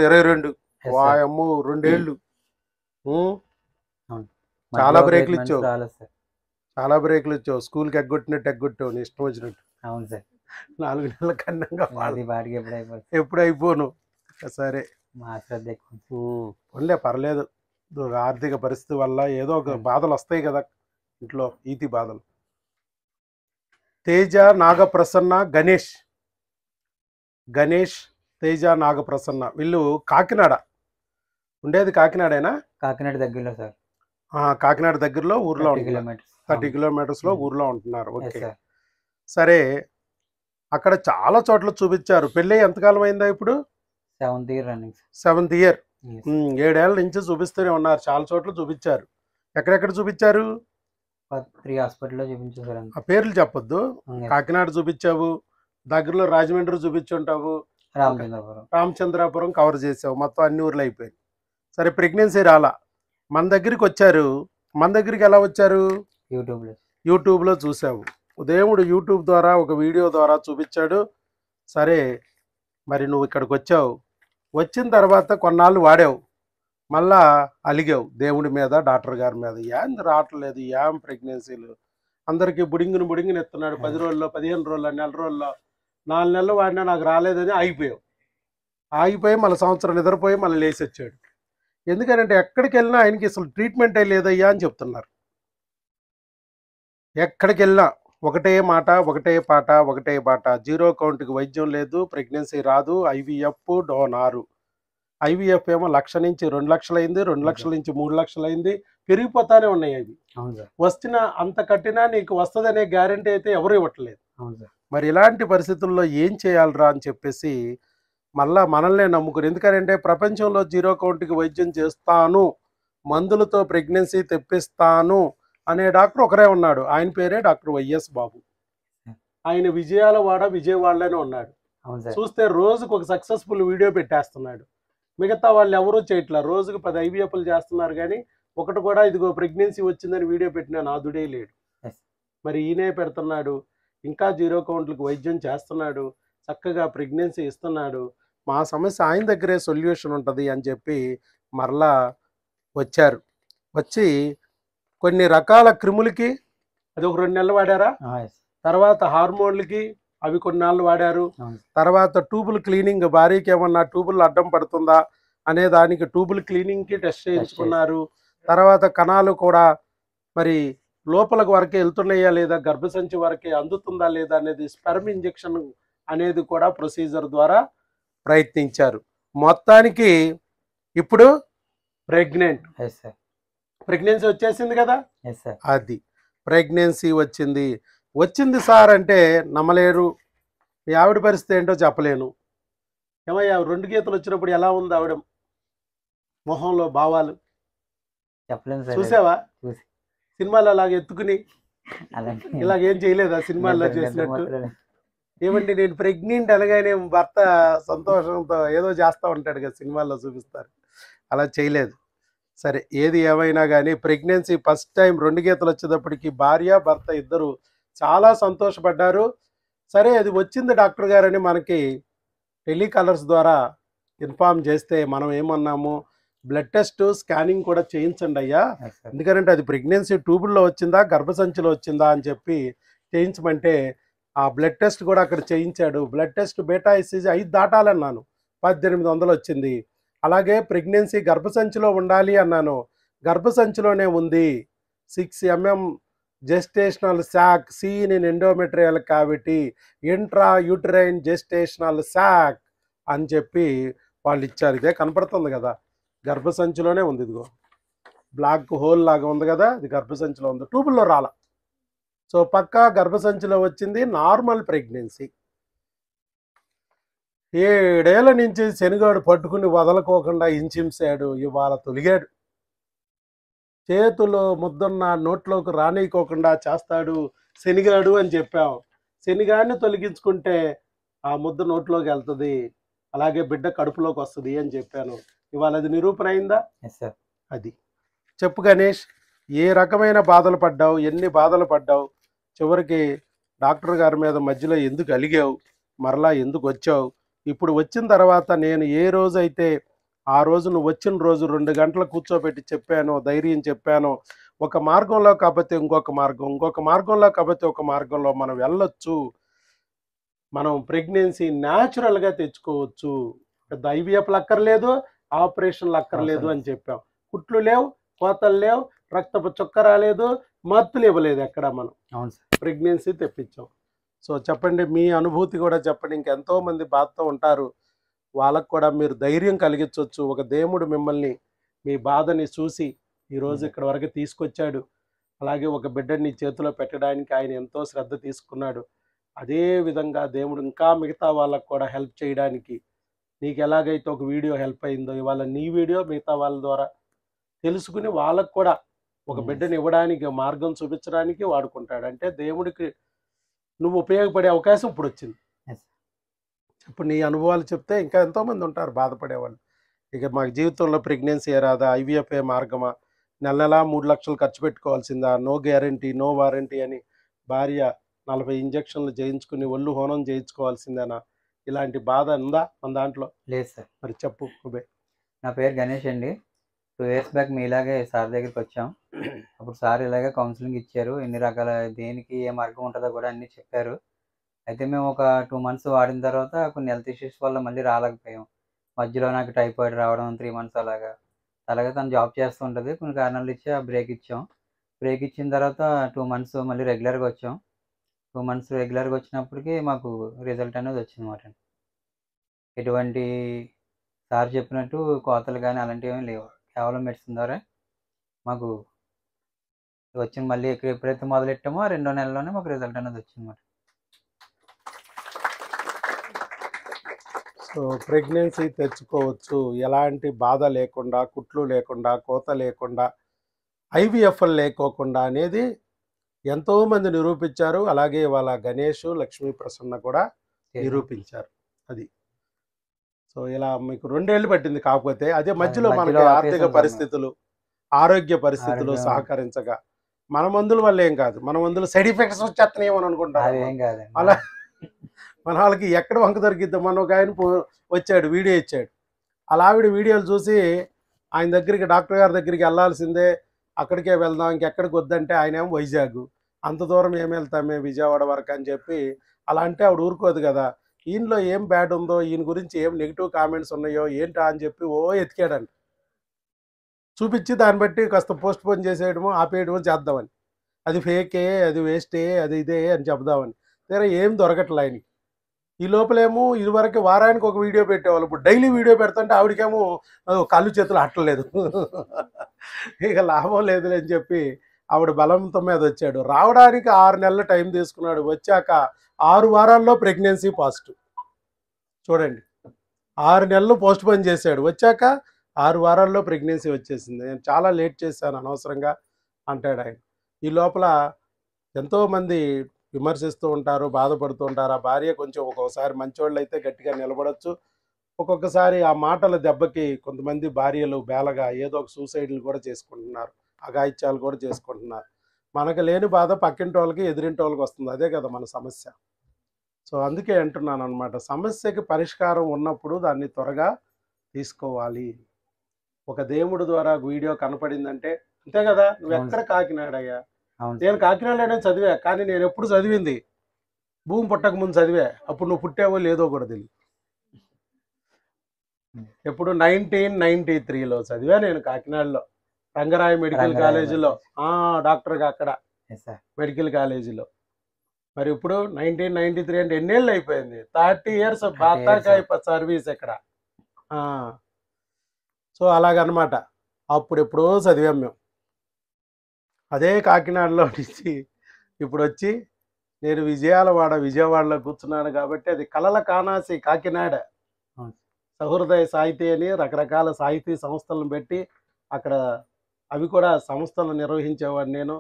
22 వాయమ్మో 2 ఏళ్ళు చాలా బ్రేక్లు ఇచ్చావు చాలా బ్రేక్లు ఇచ్చావు స్కూల్కి ఎగ్గొట్టినట్టు ఎగ్గొట్టావు నీ ఇష్టం వచ్చినట్టు. అవును సార్ 4 నెలల కన్నా బాడికి ఎప్పుడు అయిపోను. సరే మా శ్రద్ధ ఎక్కువ పోన్లే పర్లేదు. ఆర్థిక పరిస్థితి వల్ల ఏదో ఒక బాధలు వస్తాయి కదా ఇంట్లో, ఈతి బాధలు. తేజ నాగప్రసన్న గణేష్ తేజ నాగప్రసన్న వీళ్ళు కాకినాడ ఉండేది. కాకినాడేనా? కాకినాడ దగ్గరలో సార్. కాకినాడ దగ్గరలో ఊర్లో 30 కిలోమీటర్స్ లో ఊర్లో ఉంటున్నారు. ఓకే సరే. అక్కడ చాలా చోట్ల చూపించారు. పెళ్ళి ఎంతకాలం అయిందా ఇప్పుడు? 7th year running. 7th year. 7 ఏళ్ల నుంచి చూపిస్తూనే ఉన్నారు. చాలా చోట్ల చూపించారు. ఎక్కడెక్కడ చూపించారు? 3 హాస్పిటల్లో చూపించారు. ఆ పేర్లు చెప్పొద్దు. కాకినాడ చూపించావు, దగ్గరలో రాజమండ్రి చూపించుంటావు, రామచంద్రాపురం కవర్ చేసావు, మొత్తం అన్ని ఊర్లు అయిపోయాయి. సరే ప్రెగ్నెన్సీ రాలా, మన దగ్గరికి వచ్చారు. మన దగ్గరికి ఎలా వచ్చారు? యూట్యూబ్లో చూసావు. దేవుడు యూట్యూబ్ ద్వారా ఒక వీడియో ద్వారా చూపించాడు. సరే మరి నువ్వు ఇక్కడికి వచ్చావు. వచ్చిన తర్వాత కొన్నాళ్ళు వాడావు, మళ్ళా అలిగావు దేవుడి మీద, డాక్టర్ గారి మీద. ఏం రావట్లేదు, ఏం ప్రెగ్నెన్సీలు అందరికీ బుడింగుని ఎత్తున్నాడు. 10 రోజుల్లో, 15 రోజుల్లో, నెల రోజుల్లో, 4 నెలలు వాడినా నాకు రాలేదని ఆగిపోయి మళ్ళీ సంవత్సరం నిద్రపోయి మళ్ళీ లేచి వచ్చాడు. ఎందుకంటే ఎక్కడికి వెళ్ళినా ఆయనకి అసలు ట్రీట్మెంటే లేదయ్యా అని చెప్తున్నారు. ఎక్కడికి వెళ్ళినా ఒకటే మాట, ఒకటే పాట, ఒకటే బాట. 0 కౌంట్కి వైద్యం లేదు, ప్రెగ్నెన్సీ రాదు. IVF డోనారు. IVF ఏమో 1 లక్ష నుంచి 2 లక్షలు అయింది, 2 లక్షల నుంచి 3 లక్షలు అయింది. పెరిగిపోతానే ఉన్నాయి. అవి వస్తున్నా అంత కట్టినా నీకు వస్తుందనే గ్యారంటీ అయితే ఎవరు ఇవ్వట్లేదు. మరి ఇలాంటి పరిస్థితుల్లో ఏం చేయాలరా అని చెప్పేసి మళ్ళా మనల్నే నమ్ముకుని. ఎందుకంటే ప్రపంచంలో 0 కౌంట్కి వైద్యం చేస్తాను, మందులతో ప్రెగ్నెన్సీ తెప్పిస్తాను అనే డాక్టర్ ఒకరే ఉన్నాడు. ఆయన పేరే డాక్టర్ వైఎస్ బాబు. ఆయన విజయవాడలోనే ఉన్నాడు. చూస్తే రోజుకు ఒక సక్సెస్ఫుల్ వీడియో పెట్టేస్తున్నాడు. మిగతా వాళ్ళు ఎవరూ చేయట్లా. రోజుకు 10 IVFలు చేస్తున్నారు కానీ ఒకటి కూడా ఇదిగో ప్రెగ్నెన్సీ వచ్చిందని వీడియో పెట్టిన నాదుడే లేడు. మరి ఈయనే పెడుతున్నాడు. ఇంకా 0 కౌంట్లకు వైద్యం చేస్తున్నాడు, చక్కగా ప్రెగ్నెన్సీ ఇస్తున్నాడు. మా సమస్య ఆయన దగ్గరే సొల్యూషన్ ఉంటుంది అని చెప్పి మరలా వచ్చారు. వచ్చి కొన్ని రకాల క్రిములకి అది ఒక 2 నెలలు వాడారా, తర్వాత హార్మోన్లకి అవి కొన్ని నెలలు వాడారు, తర్వాత ట్యూబుల్ క్లీనింగ్, భార్యకి ఏమన్నా ట్యూబుల్ అడ్డం పడుతుందా అనే దానికి ట్యూబుల్ క్లీనింగ్కి టెస్ట్ చేయించుకున్నారు. తర్వాత కణాలు కూడా మరి లోపలికి వరకే వెళ్తున్నాయా లేదా, గర్భసంచి వరకే అందుతుందా లేదా అనేది స్పెర్మ్ ఇంజెక్షన్ అనేది కూడా ప్రొసీజర్ ద్వారా ప్రయత్నించారు. మొత్తానికి ఇప్పుడు ప్రెగ్నెన్సీ వచ్చేసింది కదా. అది ప్రెగ్నెన్సీ వచ్చింది సార్ అంటే నమ్మలేరు. మీ ఆవిడ పరిస్థితి ఏంటో చెప్పలేను. ఏమయ్యా 2 గీతలు వచ్చినప్పుడు ఎలా ఉంది ఆవిడ మొహంలో భావాలు? చూసావా సినిమాలో అలాగ ఎత్తుకుని ఇలాగేం చేయలేదా సినిమాల్లో చేసినట్టు? ఏమండి నేను ప్రెగ్నెంట్ అనగానే భర్త సంతోషంతో ఏదో చేస్తూ ఉంటాడు కదా, సినిమాల్లో చూపిస్తారు, అలా చేయలేదు. సరే ఏది ఏమైనా కానీ ప్రెగ్నెన్సీ ఫస్ట్ టైం 2 గీతలు వచ్చేటప్పటికి భార్య భర్త ఇద్దరు చాలా సంతోషపడ్డారు. సరే అది వచ్చింది డాక్టర్ గారని మనకి టెలికాలర్స్ ద్వారా ఇన్ఫార్మ్ చేస్తే మనం ఏమన్నాము, బ్లడ్ టెస్ట్ స్కానింగ్ కూడా చేయించండి అయ్యా, ఎందుకంటే అది ప్రెగ్నెన్సీ ట్యూబుల్లో వచ్చిందా గర్భసంచిలో వచ్చిందా అని చెప్పి చేయించమంటే ఆ బ్లడ్ టెస్ట్ కూడా అక్కడ చేయించాడు. బ్లడ్ టెస్ట్ బీటా ICG 5 దాటాలన్నాను, 1800 వచ్చింది. అలాగే ప్రెగ్నెన్సీ గర్భసంచిలో ఉండాలి అన్నాను, గర్భసంచిలోనే ఉంది. 6 mm gestational sac, seen in endometrial cavity, intrauterine gestational sac అని చెప్పి వాళ్ళు ఇచ్చారు. ఇదే కనపడుతుంది కదా, గర్భసంచిలోనే ఉంది. ఇదిగో బ్లాక్ హోల్ లాగా ఉంది కదా, ఇది గర్భసంచిలో ఉంది, ట్యూబుల్లో రాల. సో పక్కా గర్భసంచిలో వచ్చింది, నార్మల్ ప్రెగ్నెన్సీ. 7 ఏళ్ల నుంచి శనిగాడు పట్టుకుని వదలకోకుండా హింసించాడు, ఇవాళ తొలిగాడు. చేతులో ముద్దన్న నోట్లోకి రానియకోకుండా చేస్తాడు శనిగాడు అని చెప్పాం. శనిగాడిని తొలగించుకుంటే ఆ ముద్ద నోట్లోకి వెళ్తుంది, అలాగే బిడ్డ కడుపులోకి వస్తుంది అని చెప్పాను. ఇవాళ అది నిరూపణ అయిందా? అది చెప్పు గణేష్, ఏ రకమైన బాధలు పడ్డావు, ఎన్ని బాధలు పడ్డావు, చివరికి డాక్టర్ గారి మీద మధ్యలో ఎందుకు అలిగావు, మరలా ఎందుకు వచ్చావు? ఇప్పుడు వచ్చిన తర్వాత నేను ఏ రోజైతే ఆ రోజు నువ్వు వచ్చిన రోజు 2 గంటలు కూర్చోబెట్టి చెప్పాను, ధైర్యం చెప్పాను. ఒక మార్గంలో కాకపోతే ఇంకొక మార్గం, ఇంకొక మార్గంలో కాకపోతే ఒక మార్గంలో మనం వెళ్ళొచ్చు. మనం ప్రెగ్నెన్సీ న్యాచురల్‌గా తెచ్చుకోవచ్చు. పెద్ద ఐవీఎఫ్‌లు అక్కర్లేదు, ఆపరేషన్‌లు అక్కర్లేదు అవసరం. అని చెప్పాం. కుట్లు లేవు, కోతలు లేవు, రక్తపు చుక్క రాలేదు, మత్తులు ఇవ్వలేదు ఎక్కడ మనం. అవును సార్. ప్రెగ్నెన్సీ తెప్పించాం. సో చెప్పండి, మీ అనుభూతి కూడా చెప్పండి. ఇంకెంతో మంది బాధతో ఉంటారు. వాళ్ళకు కూడా మీరు ధైర్యం కలిగించొచ్చు. ఒక దేవుడు మిమ్మల్ని మీ బాధని చూసి ఈరోజు ఇక్కడి వరకు తీసుకొచ్చాడు. అలాగే ఒక బిడ్డని నీ చేతిలో పెట్టడానికి ఆయన ఎంతో శ్రద్ధ తీసుకున్నాడు. అదే విధంగా దేవుడు ఇంకా మిగతా వాళ్ళకు కూడా హెల్ప్ చేయడానికి నీకు ఎలాగైతే ఒక వీడియో హెల్ప్ అయిందో, ఇవాళ నీ వీడియో మిగతా వాళ్ళ ద్వారా తెలుసుకుని వాళ్ళకు కూడా ఒక బిడ్డని ఇవ్వడానికి మార్గం చూపించడానికి వాడుకుంటాడు. అంటే దేవుడికి నువ్వు ఉపయోగపడే అవకాశం ఇప్పుడు వచ్చింది. Yes. ఇప్పుడు నీ అనుభవాలు చెప్తే ఇంకా ఎంతోమంది ఉంటారు బాధపడేవాళ్ళు. ఇక మాకు జీవితంలో ప్రెగ్నెన్సీ రాదా, ఐవీఎఫ్ఏ మార్గమా, నెల నెలా 3 లక్షలు ఖర్చు పెట్టుకోవాల్సిందా, నో గ్యారంటీ నో వారంటీ అని భార్య 40 ఇంజక్షన్లు చేయించుకుని ఒళ్ళు హోనం చేయించుకోవాల్సిందేనా? ఇలాంటి బాధ ఉందా మన దాంట్లో? లేదు సార్. మరి చెప్పు నువ్వే. నా పేరు గణేష్ అండి. 2 ఇయర్స్ బ్యాక్ మీలాగే సార్ దగ్గరికి వచ్చాం. అప్పుడు సార్ ఇలాగే కౌన్సిలింగ్ ఇచ్చారు. ఎన్ని రకాల దేనికి ఏ మార్గం ఉంటుందో కూడా అన్నీ చెప్పారు. అయితే మేము ఒక 2 మంత్స్ వాడిన తర్వాత కొన్ని హెల్త్ ఇష్యూస్ వల్ల మళ్ళీ రాలేకపోయాం. మధ్యలో నాకు టైఫాయిడ్ రావడం 3 మంత్స్ అలాగా. అలాగే తను జాబ్ చేస్తూ ఉంటుంది. కొన్ని కారణాలు ఇచ్చి ఆ బ్రేక్ ఇచ్చాం. బ్రేక్ ఇచ్చిన తర్వాత 2 మంత్స్ మళ్ళీ రెగ్యులర్గా వచ్చాం. 2 మంత్స్ రెగ్యులర్గా వచ్చినప్పటికి మాకు రిజల్ట్ అనేది వచ్చిందన్నమాట. ఎటువంటి సార్ చెప్పినట్టు కోతలు కానీ అలాంటివి ఏమీ లేవు. కేవలం మెడిసిన్ ద్వారా మాకు వచ్చిన మళ్ళీ ఎప్పుడైతే మొదలెట్టామో ఆ 2వ నెలలోనే మాకు రిజల్ట్ అనేది వచ్చిందన్నమాట. సో ప్రెగ్నెన్సీ తెచ్చుకోవచ్చు, ఎలాంటి బాధ లేకుండా, కుట్లు లేకుండా, కోత లేకుండా, ఐవీఎఫ్ఎల్ లేకోకుండా అనేది ఎంతోమంది నిరూపించారు. అలాగే వాళ్ళ గణేష్, లక్ష్మీ ప్రసన్న కూడా నిరూపించారు. అది సో ఇలా మీకు 2 ఏళ్ళు పట్టింది. కాకపోతే అదే మధ్యలో మనకి ఆర్థిక పరిస్థితులు, ఆరోగ్య పరిస్థితులు సహకరించగా మన మందుల వల్ల ఏం కాదు. మన మందులు సైడ్ ఎఫెక్ట్స్ వచ్చేస్తున్నాయేమో అనుకుంటారు. అలా మన వాళ్ళకి ఎక్కడ వంక దొరికిద్దాం. మన ఒక ఆయన వచ్చాడు, వీడియో ఇచ్చాడు. అలా ఆవిడ వీడియోలు చూసి ఆయన దగ్గరికి, డాక్టర్ గారి దగ్గరికి వెళ్ళాల్సిందే, అక్కడికే వెళ్దాం, ఇంకెక్కడికి వద్దంటే ఆయన ఏమో వైజాగ్, అంత దూరం ఏమి వెళ్తామే విజయవాడ వరకు అని చెప్పి అలా అంటే ఆవిడ ఊరుకోదు కదా. ఈయనలో ఏం బ్యాడ్ ఉందో, ఈయన గురించి ఏం నెగిటివ్ కామెంట్స్ ఉన్నాయో ఏంటా అని చెప్పి ఎతికాడంట. చూపించి దాన్ని బట్టి కాస్త పోస్ట్ పోన్ చేసేయడము, ఆపేయడము చేద్దామని. అది ఫేకే, అది వేస్టే, అది ఇదే అని చెప్దామని. తీరా ఏం దొరకట్లే ఆయనకి. ఈ లోపలేమో ఇదివరకు వారానికి ఒక వీడియో పెట్టేవాళ్ళు, ఇప్పుడు డైలీ వీడియో పెడుతుంటే ఆవిడకేమో కాళ్ళు చేతులు అట్టలేదు. ఇక లాభం లేదులే అని చెప్పి ఆవిడ బలంతో మీద వచ్చాడు. రావడానికి 6 నెలల టైం తీసుకున్నాడు. వచ్చాక 6 వారాల్లో ప్రెగ్నెన్సీ పాజిటివ్. చూడండి, 6 నెలలు పోస్ట్ పోన్ చేశాడు. వచ్చాక 6 వారాల్లో ప్రెగ్నెన్సీ వచ్చేసింది. నేను చాలా లేట్ చేశాను అనవసరంగా అంటాడు ఆయన. ఈ లోపల ఎంతోమంది విమర్శిస్తూ ఉంటారు, బాధపడుతూ ఉంటారు. ఆ భార్య కొంచెం ఒక్కొక్కసారి మంచోళ్ళు అయితే గట్టిగా నిలబడచ్చు. ఒక్కొక్కసారి ఆ మాటల దెబ్బకి కొంతమంది భార్యలు బేలగా ఏదో ఒక సూసైడ్లు కూడా చేసుకుంటున్నారు, అఘాయిత్యాలు కూడా చేసుకుంటున్నారు. మనకు లేని బాధ పక్కింటి వాళ్ళకి, ఎదురింటి వాళ్ళకి వస్తుంది. అదే కదా మన సమస్య. సో అందుకే అంటున్నాను అనమాట, సమస్యకి పరిష్కారం ఉన్నప్పుడు దాన్ని త్వరగా తీసుకోవాలి. ఒక దేవుడి ద్వారా వీడియో కనపడిందంటే అంతే కదా. నువ్వు ఎక్కడ కాకినాడయ్యా? నేను కాకినాడలోనే చదివా, కానీ నేను ఎప్పుడు చదివింది భూమి పుట్టక ముందు చదివా. అప్పుడు నువ్వు పుట్టావో లేదో కూడా తెలియదు. ఎప్పుడు 1993లో చదివా నేను కాకినాడలో, రంగరాయ మెడికల్ కాలేజీలో, డాక్టర్గా అక్కడ మెడికల్ కాలేజీలో. మరి ఇప్పుడు 1993 అంటే ఎన్నేళ్ళు అయిపోయింది? 30 years బాతాకాయ సర్వీస్ ఇక్కడ. సో అలాగనమాట. అప్పుడు ఎప్పుడో చదివాం మేము. అదే కాకినాడలో నుంచి ఇప్పుడు వచ్చి నేను విజయవాడలో కూర్చున్నాను కాబట్టి అది కలల కానాసి కాకినాడ. సహృదయ సాహితీ అని రకరకాల సాహితీ సంస్థలను పెట్టి అక్కడ అవి కూడా సంస్థలను నిర్వహించేవాడు నేను.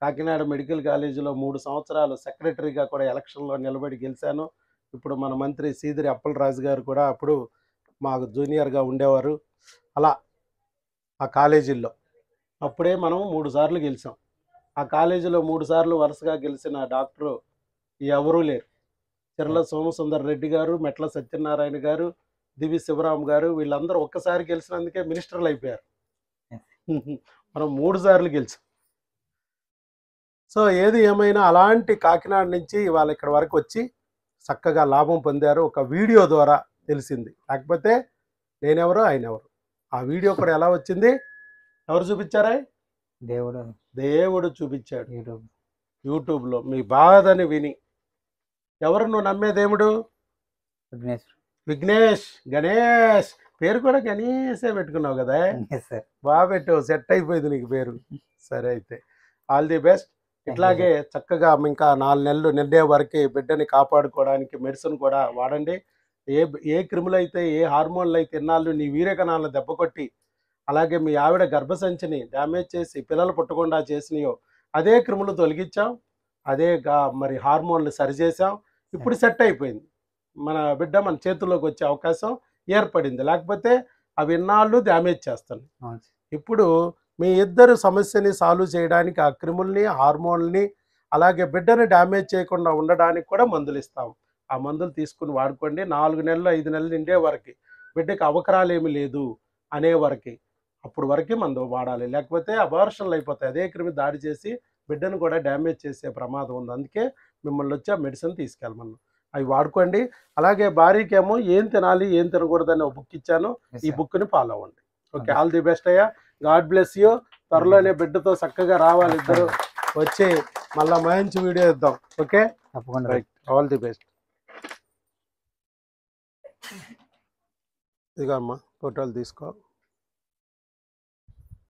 కాకినాడ మెడికల్ కాలేజీలో 3 సంవత్సరాలు సెక్రటరీగా కూడా ఎలక్షన్లో నిలబడి గెలిచాను. ఇప్పుడు మన మంత్రి సీదిరి అప్పలరాజు గారు కూడా అప్పుడు మాకు జూనియర్గా ఉండేవారు. అలా ఆ కాలేజీల్లో అప్పుడే మనం 3 సార్లు గెలిచాం. ఆ కాలేజీలో 3 సార్లు వరుసగా గెలిచిన డాక్టరు ఎవరూ లేరు. చిర్ల సోమసుందర్ రెడ్డి గారు, మెట్ల సత్యనారాయణ గారు, దివి శివరామ్ గారు వీళ్ళందరూ ఒక్కసారి గెలిచినందుకే మినిస్టర్లు అయిపోయారు. మనం 3 సార్లు గెలిచాం. సో ఏది ఏమైనా అలాంటి కాకినాడ నుంచి ఇవాళ ఇక్కడ వరకు వచ్చి చక్కగా లాభం పొందారు. ఒక వీడియో ద్వారా తెలిసింది, లేకపోతే నేనెవరు ఆయన ఎవరు. ఆ వీడియో కూడా ఎలా వచ్చింది, ఎవరు చూపించారా? దేవుడు చూపించాడు యూట్యూబ్లో. మీ బాధని విని. ఎవరు నువ్వు నమ్మే దేవుడు? విఘ్నేష్, గణేష్. పేరు కూడా గణేషే పెట్టుకున్నావు కదా, బాగా పెట్టావు, సెట్ అయిపోయింది నీకు పేరు. సరే అయితే ఆల్ ది బెస్ట్. ఇట్లాగే చక్కగా ఇంకా 4 నెలలు నిండే వరకు బిడ్డని కాపాడుకోవడానికి మెడిసిన్ కూడా వాడండి. ఏ క్రిములు అయితే, ఏ హార్మోన్లు అయితే ఇన్నాళ్ళు నీ వీర్యకణాలను దెబ్బకొట్టి, అలాగే మీ ఆవిడ గర్భసంచిని డ్యామేజ్ చేసి పిల్లలు పుట్టకుండా చేసినాయో అదే క్రిములు తొలగించాం, అదే మరి హార్మోన్లు సరిచేసాం. ఇప్పుడు సెట్ అయిపోయింది, మన బిడ్డ మన చేతుల్లోకి వచ్చే అవకాశం ఏర్పడింది. లేకపోతే అవి ఇన్నాళ్ళు డ్యామేజ్ చేస్తాను. ఇప్పుడు మీ ఇద్దరు సమస్యని సాల్వ్ చేయడానికి ఆ క్రిముల్ని, హార్మోన్లని, అలాగే బిడ్డని డ్యామేజ్ చేయకుండా ఉండడానికి కూడా మందులు ఇస్తాం. ఆ మందులు తీసుకుని వాడుకోండి. 4 నెలలు 5 నెలలు నిండే వరకు బిడ్డకి అవకరాలు ఏమి లేదు అనే వరకు, అప్పుడు వరకు మందు వాడాలి. లేకపోతే అబార్షన్లు అయిపోతాయి. అదే క్రిమి దాడి చేసి బిడ్డను కూడా డ్యామేజ్ చేసే ప్రమాదం ఉంది. అందుకే మిమ్మల్ని వచ్చి ఆ మెడిసిన్ తీసుకెళ్ళమన్నాం. అవి వాడుకోండి. అలాగే భార్యకేమో ఏం తినాలి ఏం తినకూడదని ఒక బుక్ ఇచ్చాను, ఈ బుక్ని ఫాలో అవ్వండి. ఓకే, ఆల్ ది బెస్ట్ అయ్యా. God bless you. త్వరలోనే బిడ్డతో చక్కగా రావాలి ఇద్దరు వచ్చి మళ్ళీ మంచి వీడియో ఇద్దాం. Okay, right, all the best. ఇదిగో అమ్మా ఫోటోలు తీసుకో.